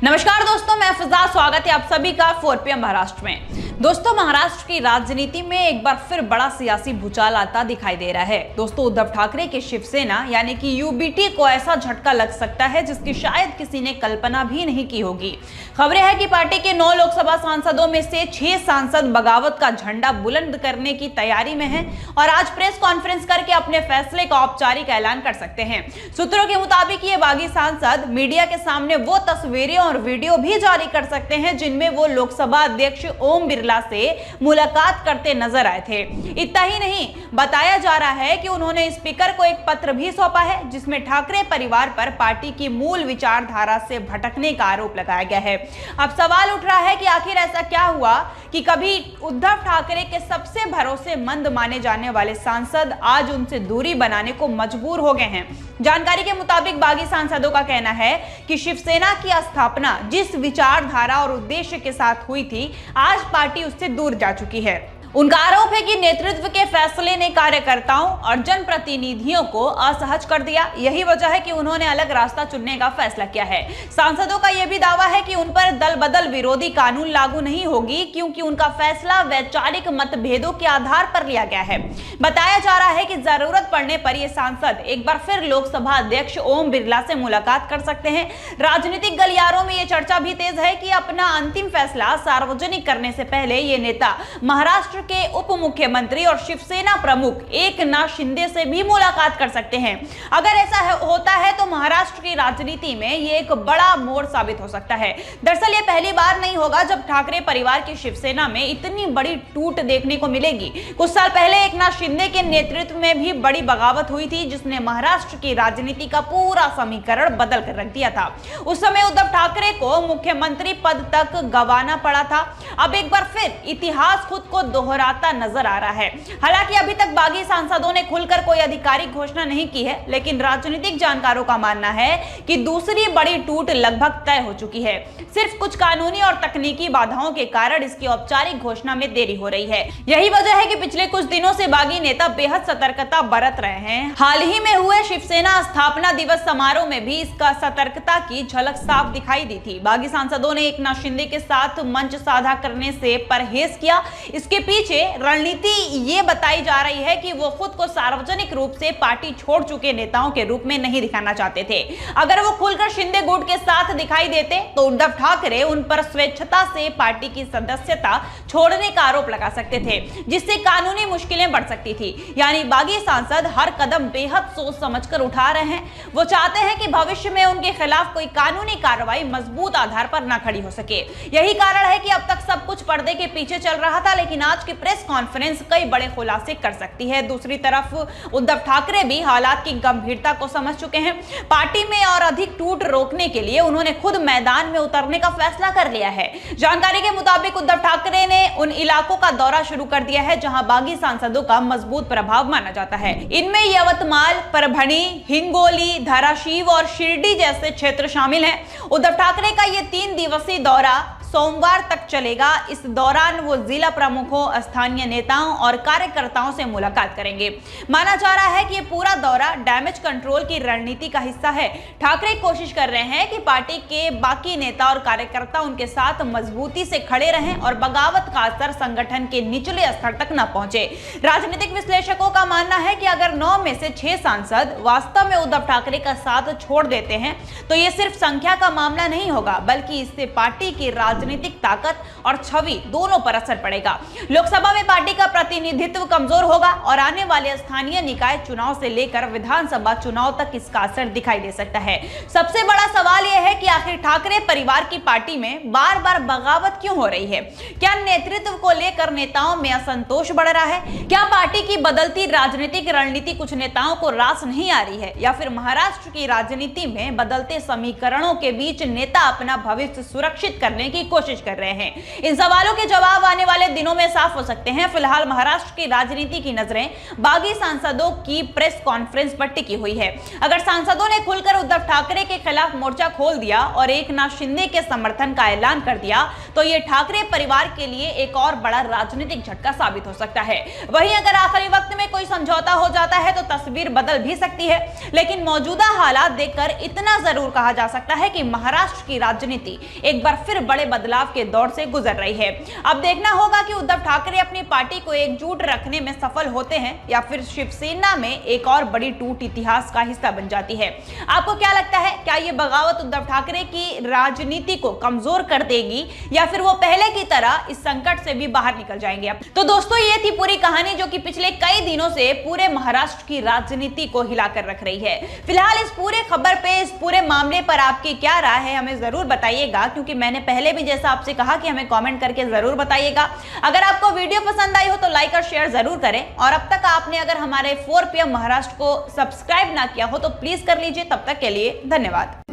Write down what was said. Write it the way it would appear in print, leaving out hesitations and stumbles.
नमस्कार दोस्तों, मैं फिजा, स्वागत है आप सभी का 4PM महाराष्ट्र में। दोस्तों, महाराष्ट्र की राजनीति में एक बार फिर बड़ा सियासी भूचाल आता दिखाई दे रहा है। दोस्तों, उद्धव ठाकरे की शिवसेना यानी कि यूबीटी को ऐसा झटका लग सकता है जिसकी शायद किसी ने कल्पना भी नहीं की होगी। खबरें हैं कि पार्टी के 9 लोकसभा सांसदों में से 6 सांसद बगावत का झंडा बुलंद करने की तैयारी में हैं और आज प्रेस कॉन्फ्रेंस करके अपने फैसले का औपचारिक ऐलान कर सकते हैं। सूत्रों के मुताबिक ये बागी सांसद मीडिया के सामने वो तस्वीरें और वीडियो भी जारी कर सकते हैं जिनमें वो लोकसभा अध्यक्ष ओम बिरला से मुलाकात करते नजर आए थे। इतना ही नहीं, बताया जा रहा है कि उन्होंने स्पीकर को एक पत्र भी सौंपा है जिसमें ठाकरे परिवार पर पार्टी की मूल विचारधारा से भटकने का आरोप लगाया गया है। अब सवाल उठ रहा है कि आखिर ऐसा क्या हुआ कि कभी उद्धव ठाकरे के सबसे भरोसेमंद माने जाने वाले सांसद आज उनसे दूरी बनाने को मजबूर हो गए हैं। जानकारी के मुताबिक बागी सांसदों का कहना है कि शिवसेना की स्थापना जिस विचारधारा और उद्देश्य के साथ हुई थी, आज पार्टी उससे दूर जा चुकी है। उनका आरोप है कि नेतृत्व के फैसले ने कार्यकर्ताओं और जनप्रतिनिधियों को असहज कर दिया। यही वजह है कि उन्होंने अलग रास्ता चुनने का फैसला किया है। सांसदों का यह भी दावा है कि उन पर दल बदल विरोधी कानून लागू नहीं होगी क्योंकि उनका फैसला वैचारिक मतभेदों के आधार पर लिया गया है। बताया जा रहा है कि जरूरत पड़ने पर ये सांसद एक बार फिर लोकसभा अध्यक्ष ओम बिरला से मुलाकात कर सकते हैं। राजनीतिक गलियारों में यह चर्चा भी तेज है कि अपना अंतिम फैसला सार्वजनिक करने से पहले ये नेता महाराष्ट्र के उप मुख्यमंत्री और शिवसेना प्रमुख एकनाथ शिंदे से भी मुलाकात कर सकते हैं। अगर ऐसा होता है तो महाराष्ट्र की राजनीति में ये एक बड़ा मोड़ साबित हो सकता है। दरअसल ये पहली बार नहीं होगा जब ठाकरे परिवार की शिवसेना में इतनी बड़ी टूट देखने को मिलेगी। कुछ साल पहले एकनाथ शिंदे के नेतृत्व में भी बड़ी बगावत हुई थी जिसने महाराष्ट्र की राजनीति का पूरा समीकरण बदल कर रख दिया था। उस समय उद्धव ठाकरे को मुख्यमंत्री पद तक गंवाना पड़ा था। अब एक बार फिर इतिहास खुद को दोहराता नजर आ रहा है। हालांकि अभी तक बागी सांसदों ने खुलकर कोई आधिकारिक घोषणा नहीं की है, लेकिन राजनीतिक जानकारों का मानना है कि दूसरी बड़ी टूट लगभग तय हो चुकी है। सिर्फ कुछ कानूनी और तकनीकी बाधाओं के कारण इसकी औपचारिक घोषणा में देरी हो रही है। यही वजह है कि पिछले कुछ दिनों से बागी नेता बेहद सतर्कता बरत रहे हैं। हाल ही में हुए शिवसेना स्थापना दिवस समारोह में भी इसका सतर्कता की झलक साफ दिखाई दी थी। बागी सांसदों ने एकनाथ शिंदे के साथ मंच साझा करने से परहेज किया। इसके पीछे रणनीति ये बताई जा रही है कि वो खुद को सार्वजनिक रूप से पार्टी छोड़ चुके नेताओं के रूप में नहीं दिखाना चाहते थे। अगर वो खुलकर शिंदे गुट के साथ दिखाई देते तो उद्धव ठाकरे उन पर स्वेच्छता से पार्टी की सदस्यता छोड़ने का आरोप लगा सकते थे, जिससे कानूनी मुश्किलें बढ़ सकती थी। यानी बागी सांसद हर कदम बेहद सोच समझकर उठा रहे हैं। वो चाहते हैं कि भविष्य में उनके खिलाफ कोई कानूनी कार्रवाई मजबूत आधार पर न खड़ी हो सके। यही कारण है कि अब तक सब कुछ पर्दे के पीछे चल रहा था, लेकिन आज की प्रेस कॉन्फ्रेंस कई बड़े खुलासे कर सकती है। दूसरी तरफ उद्धव ठाकरे भी हालात की गंभीरता को समझ चुके हैं। पार्टी में और अधिक टूट रोकने के लिए उन्होंने खुद मैदान में उतरने का फैसला कर लिया है। जानकारी के मुताबिक उद्धव ठाकरे ने उन इलाकों का दौरा शुरू कर दिया है जहां बागी सांसदों का मजबूत प्रभाव माना जाता है। इनमें यवतमाल, परभणी, हिंगोली, धाराशिव और शिरडी जैसे क्षेत्र शामिल हैं। उद्धव ठाकरे का यह 3 दिवसीय दौरा सोमवार तक चलेगा। इस दौरान वो जिला प्रमुखों, स्थानीय नेताओं और कार्यकर्ताओं से मुलाकात करेंगे। माना जा रहा है कि ये पूरा दौरा डैमेज कंट्रोल की रणनीति का हिस्सा है। ठाकरे कोशिश कर रहे हैं कि पार्टी के बाकी नेता और कार्यकर्ता उनके साथ मजबूती से खड़े रहें और बगावत का असर संगठन के निचले स्तर तक न पहुंचे। राजनीतिक विश्लेषकों का मानना है कि अगर 9 में से 6 सांसद वास्तव में उद्धव ठाकरे का साथ छोड़ देते हैं तो ये सिर्फ संख्या का मामला नहीं होगा, बल्कि इससे पार्टी की राजनीतिक ताकत और छवि दोनों पर असर पड़ेगा। लोकसभा में पार्टी का प्रतिनिधित्व कमजोर होगा और आने वाले स्थानीय निकाय चुनाव से लेकर विधानसभा चुनाव तक इसका असर दिखाई दे सकता है। सबसे बड़ा सवाल यह है कि आखिर ठाकरे परिवार की पार्टी में बार बार बगावत क्यों हो रही है? क्या नेतृत्व को लेकर नेताओं में असंतोष बढ़ रहा है? क्या पार्टी की बदलती राजनीतिक रणनीति कुछ नेताओं को रास नहीं आ रही है, या फिर महाराष्ट्र की राजनीति में बदलते समीकरणों के बीच नेता अपना भविष्य सुरक्षित करने की कोशिश कर रहे हैं। इन सवालों के जवाब आने वाले दिनों में साफ हो सकते हैं। फिलहाल महाराष्ट्र की राजनीति की नजरें बागी सांसदों की प्रेस कॉन्फ्रेंस पर टिकी हुई है। अगर सांसदों ने खुलकर उद्धव ठाकरे के खिलाफ मोर्चा खोल दिया और एकनाथ शिंदे के समर्थन का ऐलान कर दिया तो यह ठाकरे परिवार के लिए एक और बड़ा राजनीतिक झटका साबित हो सकता है। वहीं अगर आखिरी वक्त में कोई समझौता हो जाता है तो तस्वीर बदल भी सकती है, लेकिन मौजूदा हालात देखकर इतना जरूर कहा जा सकता है कि महाराष्ट्र की राजनीति एक बार फिर बड़े बदलाव के दौर से गुजर रही है। अब देखना होगा कि उद्धव ठाकरे अपनी पार्टी को एकजुट रखने में सफल होते हैं या फिर शिवसेना में एक और बड़ी टूट इतिहास का हिस्सा बन जाती है। आपको क्या लगता है, क्या यह बगावत उद्धव ठाकरे की राजनीति को कमजोर कर देगी या फिर वो पहले की तरह इस संकट से भी बाहर निकल जाएंगे? तो दोस्तों, ये थी पूरी कहानी जो कि पिछले कई दिनों से पूरे महाराष्ट्र की राजनीति को हिलाकर रख रही है। फिलहाल इस पूरे खबर पे, इस पूरे मामले पर आपकी क्या राय है हमें जरूर बताइएगा, क्योंकि मैंने पहले भी जैसा आपसे कहा कि हमें कमेंट करके जरूर बताइएगा। अगर आपको वीडियो पसंद आई हो तो लाइक और शेयर जरूर करें, और अब तक आपने अगर हमारे 4PM महाराष्ट्र को सब्सक्राइब ना किया हो तो प्लीज कर लीजिए। तब तक के लिए धन्यवाद।